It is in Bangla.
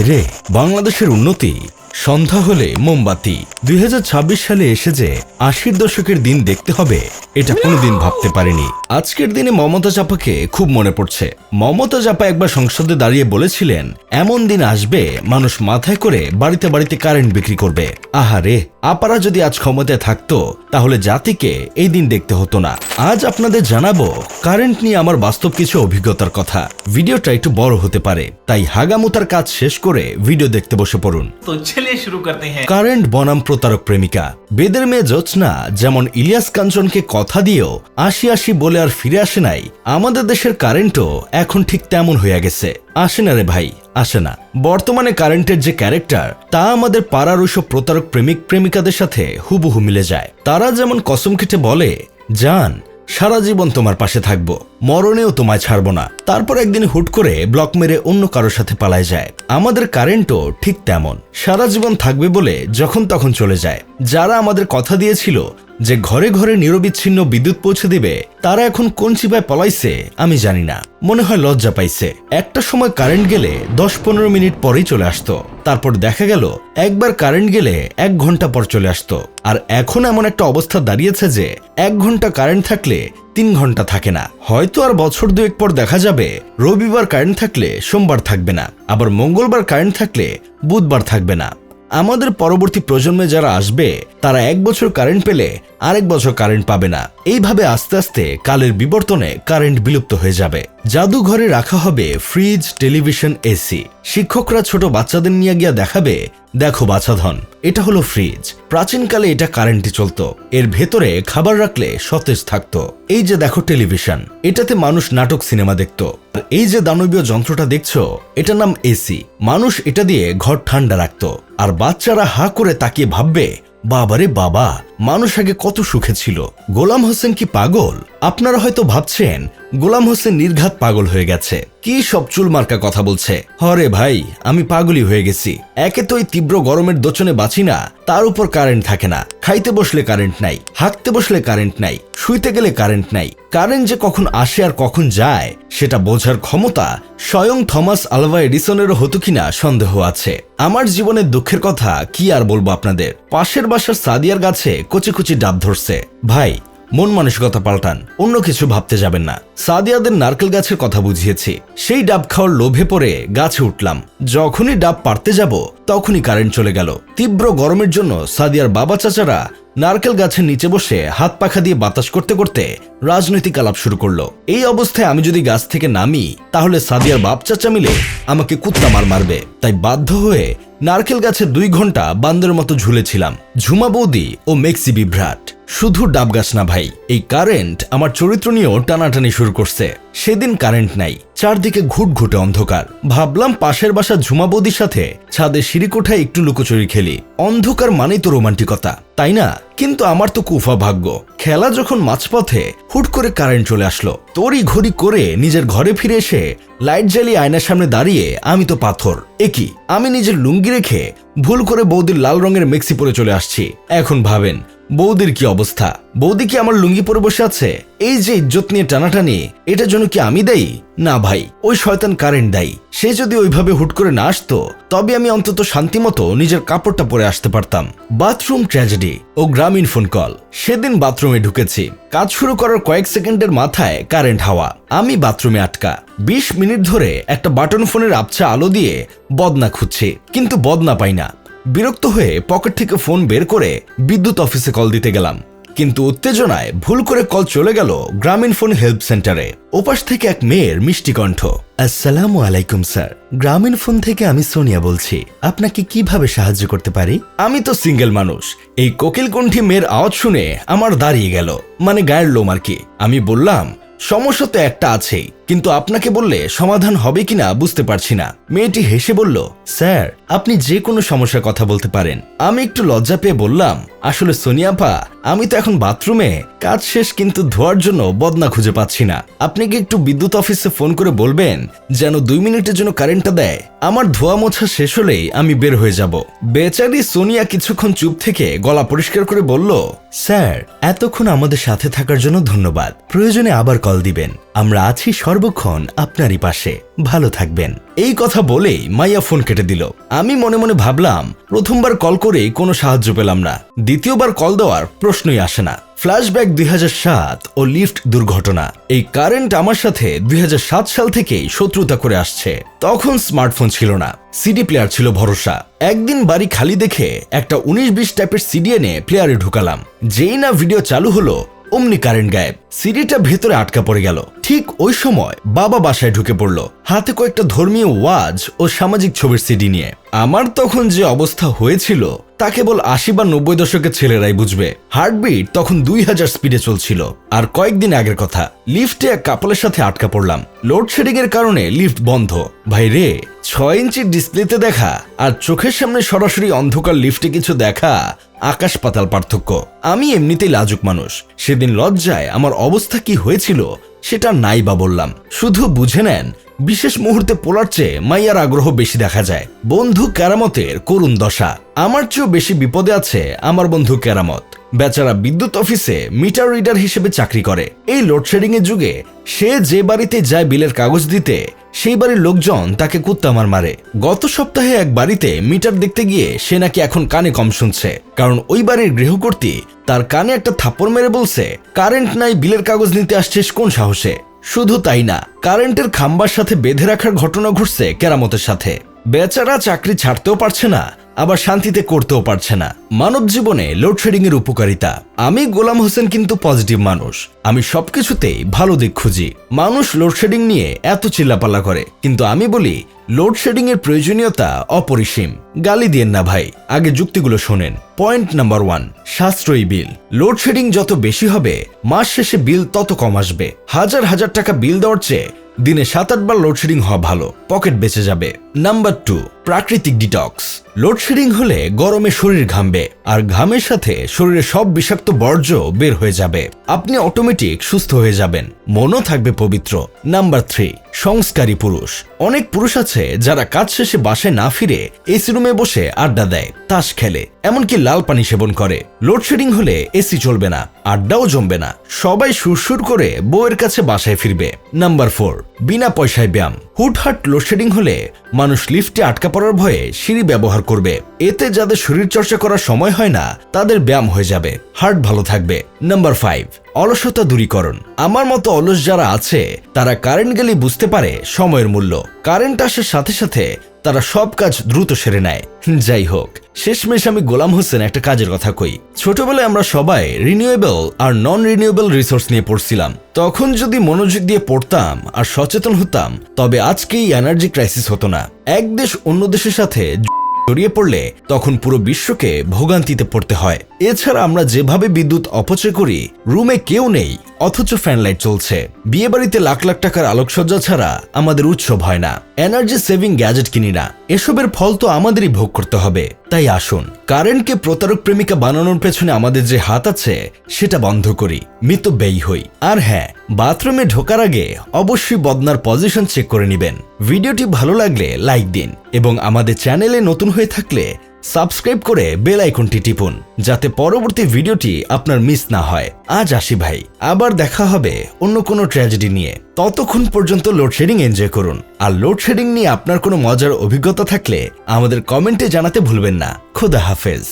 হায়রে, বাংলাদেশের উন্নতি সন্ধ্যা হলে মোমবাতি। 2026 সালে এসে যে 80-র দশকের দিন দেখতে হবে এটা কোনোদিন ভাবতে পারিনি। আজকের দিনে মমতাজ আপাকে খুব মনে পড়ছে। মমতাজ আপা একবার সংসদে দাঁড়িয়ে বলেছিলেন, এমন দিন আসবে মানুষ মাথায় করে বাড়িতে বাড়িতে কারেন্ট বিক্রি করবে। আহারে, আপারা যদি আজ ক্ষমতায় থাকতো তাহলে জাতিকে এই দিন দেখতে হতো না। আজ আপনাদের জানাবো কারেন্ট নিয়ে আমার বাস্তব কিছু অভিজ্ঞতার কথা। ভিডিওটা একটু বড় হতে পারে, তাই হাগামুতার কাজ শেষ করে ভিডিও দেখতে বসে পড়ুন। তো চলিয়ে শুরু করতে হ্যাঁ। কারেন্ট বনাম প্রতারক প্রেমিকা। বেদের মেয়ে জোৎস্না যেমন ইলিয়াস কাঞ্চনকে কথা দিয়েও 80 বলে আর ফিরে আসে নাই, আমাদের দেশের কারেন্টও এখন ঠিক তেমন হয়ে গেছে। আসে না রে ভাই, আসে না। বর্তমানে কারেন্টের যে ক্যারেক্টার তা আমাদের পাড়ার ওইসব প্রতারক প্রেমিক প্রেমিকাদের সাথে হুবহু মিলে যায়। তারা যেমন কসম কেটে বলে, জান সারা জীবন তোমার পাশে থাকবো, মরণেও তোমায় ছাড়বো না, তারপর একদিন হুট করে ব্লক মেরে অন্য কারোর সাথে পালায় যায়। আমাদের কারেন্টও ঠিক তেমন, সারা জীবন থাকবে বলে যখন তখন চলে যায়। যারা আমাদের কথা দিয়েছিল যে ঘরে ঘরে নিরবিচ্ছিন্ন বিদ্যুৎ পৌঁছে দিবে, তারা এখন কোন চিপায় পলাইছে আমি জানি না। মনে হয় লজ্জা পাইছে। একটা সময় কারেন্ট গেলে 10-15 মিনিট পরেই চলে আসতো, তারপর দেখা গেল একবার কারেন্ট গেলে 1 ঘন্টা পর চলে আসতো। আর এখন এমন একটা অবস্থা দাঁড়িয়েছে যে 1 ঘন্টা কারেন্ট থাকলে 3 ঘন্টা থাকে না। হয়তো আর বছর 2 পর দেখা যাবে রবিবার কারেন্ট থাকলে সোমবার থাকবে না, আবার মঙ্গলবার কারেন্ট থাকলে বুধবার থাকবে না। আমাদের পরবর্তী প্রজন্মে যারা আসবে তারা 1 বছর কারেন্ট পেলে আরেক বছর কারেন্ট পাবে না। এইভাবে আস্তে আস্তে কালের বিবর্তনে কারেন্ট বিলুপ্ত হয়ে যাবে। জাদুঘরে রাখা হবে ফ্রিজ, টেলিভিশন, এসি। শিক্ষকরা ছোট বাচ্চাদের নিয়ে গিয়ে দেখাবে, দেখো বাছাধন, এটা হলো ফ্রিজ। প্রাচীনকালে এটা কারেন্টে চলতো, এর ভেতরে খাবার রাখলে সতেজ থাকতো। এই যে দেখো টেলিভিশন, এটাতে মানুষ নাটক সিনেমা দেখতো। আর এই যে দানবীয় যন্ত্রটা দেখছো, এটার নাম এসি। মানুষ এটা দিয়ে ঘর ঠান্ডা রাখতো। আর বাচ্চারা হা করে তাকিয়ে ভাববে, বাবারে বাবা, মানুষ আগে কত সুখে ছিল। গোলাম হোসেন কি পাগল? আপনারা হয়তো ভাবছেন গোলাম হোসেন নির্ঘাত পাগল হয়ে গেছে, কি সব চুলমার্কা কথা বলছে। হরে ভাই, আমি পাগলই হয়ে গেছি। একে তো এই তীব্র গরমের দোচনে বাঁচি না, তার উপর কারেন্ট থাকে না। খাইতে বসলে কারেন্ট নাই, হাঁটতে বসলে কারেন্ট নাই, শুইতে গেলে কারেন্ট নাই। কারেন্ট যে কখন আসে আর কখন যায় সেটা বোঝার ক্ষমতা স্বয়ং থমাস আলভা এডিসনেরও হতো কিনা সন্দেহ আছে। আমার জীবনের দুঃখের কথা কি আর বলবো আপনাদের। পাশের বাসার সাদিয়ার গাছে কচি কচি ডাব ধরছে। ভাই, মন মানসিকতা পাল্টান, অন্য কিছু ভাবতে যাবেন না। সাদিয়াদের নারকেল গাছের কথা বুঝিয়েছি, সেই ডাব খাওয়ার লোভে পড়ে গাছে উঠলাম। যখনই ডাব পারতে যাব তখনই কারেন্ট চলে গেল। তীব্র গরমের জন্য সাদিয়ার বাবা চাচারা নারকেল গাছের নিচে বসে হাত পাখা দিয়ে বাতাস করতে করতে রাজনৈতিক আলাপ শুরু করলো। এই অবস্থায় আমি যদি গাছ থেকে নামি তাহলে সাদিয়ার বাপ চাচা মিলে আমাকে কুত্তা মারবে। তাই বাধ্য হয়ে নারকেল গাছে 2 ঘন্টা বান্দরের মতো ঝুলেছিলাম। ঝুমা বৌদি ও মেক্সি বিভ্রাট। শুধু ডাব গাছ না ভাই, এই কারেন্ট আমার চরিত্র নিয়েও টানাটানি শুরু করছে। সেদিন কারেন্ট নাই, চারদিকে ঘুটঘুটে অন্ধকার। ভাবলাম পাশের বাসা ঝুমা বৌদির সাথে ছাদে সিঁড়ি কোঠায় একটু লুকোচুরি খেলি। অন্ধকার মানেই তো রোমান্টিকতা, তাই না? কিন্তু আমার তো কুফা ভাগ্য। খেলা যখন মাঝপথে হুট করে কারেন্ট চলে আসলো। তড়ি ঘড়ি করে নিজের ঘরে ফিরে এসে লাইট জ্বালিয়ে আয়নার সামনে দাঁড়িয়ে আমি তো পাথর। একই, আমি নিজের লুঙ্গি রেখে ভুল করে বৌদির লাল রঙের মেক্সি পরে চলে আসছি। এখন ভাবেন বৌদির কি অবস্থা। বৌদি কি আমার লুঙ্গি পরে বসে আছে? এই যে ইজ্জত নিয়ে টানাটানি, এটার জন্য কি আমি দায়ী? না ভাই, ওই শয়তান কারেন্ট দায়ী। সে যদি ওইভাবে হুট করে না আসতো তবে আমি অন্তত শান্তিমতো নিজের কাপড়টা পরে আসতে পারতাম। বাথরুম ট্র্যাজেডি ও গ্রামীণ ফোন কল। সেদিন বাথরুমে ঢুকেছি, কাজ শুরু করার কয়েক সেকেন্ডের মাথায় কারেন্ট হাওয়া। আমি বাথরুমে আটকা। 20 মিনিট ধরে একটা বাটন ফোনের আবছা আলো দিয়ে বদনা খুঁজছি, কিন্তু বদনা পাই না। বিরক্ত হয়ে পকেট থেকে ফোন বের করে বিদ্যুৎ অফিসে কল দিতে গেলাম, কিন্তু উত্তেজনায় ভুল করে কল চলে গেল গ্রামীণ ফোন হেল্প সেন্টারে। ওপাশ থেকে এক মেয়ের মিষ্টি কণ্ঠ, আসসালামু আলাইকুম স্যার, গ্রামীণ ফোন থেকে আমি সোনিয়া বলছি, আপনাকে কিভাবে সাহায্য করতে পারি? আমি তো সিঙ্গেল মানুষ। এই কোকিলকণ্ঠী মেয়ের আওয়াজ শুনে আমার দাঁড়িয়ে গেল, মানে গায়ের লোম আর কি। আমি বললাম, সমস্যা তো একটা আছেই, কিন্তু আপনাকে বললে সমাধান হবে কিনা বুঝতে পারছি না। মেয়েটি হেসে বলল, স্যার আপনি যে কোনো সমস্যার কথা বলতে পারেন। আমি একটু লজ্জা পেয়ে বললাম, আসলে সোনিয়াপা, আমি তো এখন বাথরুমে, কাজ শেষ কিন্তু ধোয়ার জন্য বদনা খুঁজে পাচ্ছি না। আপনি কি একটু বিদ্যুৎ অফিসে ফোন করে বলবেন যেন 2 মিনিটের জন্য কারেন্টটা দেয়? আমার ধোয়া মোছা শেষ হলেই আমি বের হয়ে যাব। বেচারি সোনিয়া কিছুক্ষণ চুপ থেকে গলা পরিষ্কার করে বলল, স্যার এতক্ষণ আমাদের সাথে থাকার জন্য ধন্যবাদ, প্রয়োজনে আবার কল দিবেন, আমরা আছি সর্ব সর্বক্ষণ আপনারই পাশে। ভালো থাকবেন। এই কথা বলেই মাইয়া ফোন কেটে দিল। আমি মনে মনে ভাবলাম, প্রথমবার কল করে কোনো সাহায্য পেলাম না, দ্বিতীয়বার কল দেওয়ার প্রশ্নই আসে না। ফ্ল্যাশব্যাক 2007 ও লিফট দুর্ঘটনা। এই কারেন্ট আমার সাথে 2007 সাল থেকেই শত্রুতা করে আসছে। তখন স্মার্টফোন ছিল না, সিডি প্লেয়ার ছিল ভরসা। একদিন বাড়ি খালি দেখে একটা 19-20 টাইপের সিডি এনে প্লেয়ারে ঢুকালাম। যেই না ভিডিও চালু হলো অমনি কারেন্ট গায়েব, সিডিটা ভেতরে আটকা পড়ে গেল। ঠিক ওই সময় বাবা বাসায় ঢুকে পড়লো, হাতে কয়েকটা ধর্মীয় ওয়াজ ও সামাজিক ছবির সিডি নিয়ে। আমার তখন যে অবস্থা হয়েছিল তা কেবল 80 বা 90 দশকের ছেলেরাই বুঝবে। হার্টবিট তখন 2000 স্পিডে চলছিল। আর কয়েকদিন আগের কথা, লিফটে এক কাপলের সাথে আটকা পড়লাম। লোডশেডিং এর কারণে লিফট বন্ধ। ভাই রে, 6 ইঞ্চির ডিসপ্লেতে দেখা আর চোখের সামনে সরাসরি অন্ধকার লিফটে কিছু দেখা আকাশ পাতাল পার্থক্য। আমি এমনিতেই লাজুক মানুষ, সেদিন লজ্জায় আমার অবস্থা কি হয়েছিল সেটা নাই বা বললাম। শুধু বুঝে নেন, বিশেষ মুহূর্তে পোলার চেয়ে মাইয়ার আগ্রহ বেশি দেখা যায়। বন্ধু কেরামতের করুণ দশা। আমার চেয়েও বেশি বিপদে আছে আমার বন্ধু কেরামত। বেচারা বিদ্যুৎ অফিসে মিটার রিডার হিসেবে চাকরি করে। এই লোডশেডিং এর যুগে সে যে বাড়িতে যায় বিলের কাগজ দিতে, সেই বাড়ির লোকজন তাকে কুত্তামার মারে। গত সপ্তাহে এক বাড়িতে মিটার দেখতে গিয়ে সে নাকি এখন কানে কম শুনছে, কারণ ওই বাড়ির গৃহকর্ত্রী তার কানে একটা থাপ্পড় মেরে বলছে, কারেন্ট নাই, বিলের কাগজ নিতে আসছিস কোন সাহসে। শুধু তাই না, কারেন্টের খাম্বার সাথে বেঁধে রাখার ঘটনা ঘটছে কেরামতের সাথে। বেচারা চাকরি ছাড়তেও পারছে না, আবার শান্তিতে করতেও পারছে না। মানব জীবনে লোডশেডিং এর উপকারিতা। আমি গোলাম হোসেন কিন্তু পজিটিভ মানুষ। আমি সবকিছুতেই ভালো দিক খুঁজি। মানুষ লোডশেডিং নিয়ে এত চিল্লাপাল্লা করে, কিন্তু আমি বলি লোডশেডিং এর প্রয়োজনীয়তা অপরিসীম। গালি দিয়েন না ভাই, আগে যুক্তিগুলো শোনেন। পয়েন্ট নাম্বার 1, সাশ্রয়ী বিল। লোডশেডিং যত বেশি হবে, মাস শেষে বিল তত কম আসবে। হাজার হাজার টাকা বিল দেওয়ার চেয়ে দিনে 7-8 বার লোডশেডিং হওয়া ভালো, পকেট বেঁচে যাবে। নাম্বার 2, প্রাকৃতিক ডিটক্স। লোডশেডিং হলে গরমে শরীর ঘামবে, আর ঘামের সাথে শরীরে সব বিষাক্ত বর্জ্য বের হয়ে যাবে। আপনি অটোমেটিক সুস্থ হয়ে যাবেন, মনও থাকবে পবিত্র। নাম্বার 3, সংস্কারী পুরুষ। অনেক পুরুষ আছে যারা কাজ শেষে বাসায় না ফিরে এসি রুমে বসে আড্ডা দেয়, তাস খেলে, এমনকি লাল পানি সেবন করে। লোডশেডিং হলে এসি চলবে না, আড্ডাও জমবে না, সবাই সুরসুর করে বউয়ের কাছে বাসায় ফিরবে। নাম্বার 4, বিনা পয়সায় ব্যায়াম। হুটহাট লোডশেডিং হলে মানুষ লিফটে আটকা পড়ার ভয়ে সিঁড়ি ব্যবহার করবে। এতে যাদের শরীর চর্চা করার সময় হয় না তাদের ব্যায়াম হয়ে যাবে, হার্ট ভালো থাকবে। নাম্বার 5, অলসতা দূরীকরণ। আমার মতো অলস যারা আছে তারা কারেন্ট গেলে বুঝতে পারে সময়ের মূল্য। কারেন্ট আসার সাথে সাথে তারা সব কাজ দ্রুত সেরে নেয়। যাই হোক, শেষমেশ আমি গোলাম হোসেন একটা কাজের কথা কই। ছোটবেলায় আমরা সবাই রিনিউয়েবল আর নন রিনিউয়েবল রিসোর্স নিয়ে পড়ছিলাম। তখন যদি মনোযোগ দিয়ে পড়তাম আর সচেতন হতাম, তবে আজকে এই এনার্জি ক্রাইসিস হতো না। এক দেশ অন্য দেশের সাথে জড়িয়ে পড়লে তখন পুরো বিশ্বকে ভোগান্তিতে পড়তে হয়। এছাড়া আমরা যেভাবে বিদ্যুৎ অপচয় করি, রুমে কেউ নেই অথচ ফ্যান লাইট চলছে। বিয়ে বাড়িতে লাখ লাখ টাকার আলোকসজ্জা ছাড়া আমাদের উৎসব হয় না। এনার্জি সেভিং গ্যাজেট কিনি না, এসবের ফল তো আমাদেরই ভোগ করতে হবে। তাই আসুন, কারেন্টকে প্রতারক প্রেমিকা বানানোর পেছনে আমাদের যে হাত আছে সেটা বন্ধ করি, মিতব্যয়ী হই। আর হ্যাঁ, বাথরুমে ঢোকার আগে অবশ্যই বদনার পজিশন চেক করে নেবেন। ভিডিওটি ভালো লাগলে লাইক দিন এবং আমাদের চ্যানেলে নতুন হয়ে থাকলে সাবস্ক্রাইব করে বেল আইকনটি টিপুন, যাতে পরবর্তী ভিডিওটি আপনার মিস না হয়। আজ আসি ভাই, আবার দেখা হবে অন্য কোনো ট্র্যাজেডি নিয়ে। ততক্ষণ পর্যন্ত লোডশেডিং এনজয় করুন। আর লোডশেডিং নিয়ে আপনার কোনো মজার অভিজ্ঞতা থাকলে আমাদের কমেন্টে জানাতে ভুলবেন না। খোদা হাফেজ।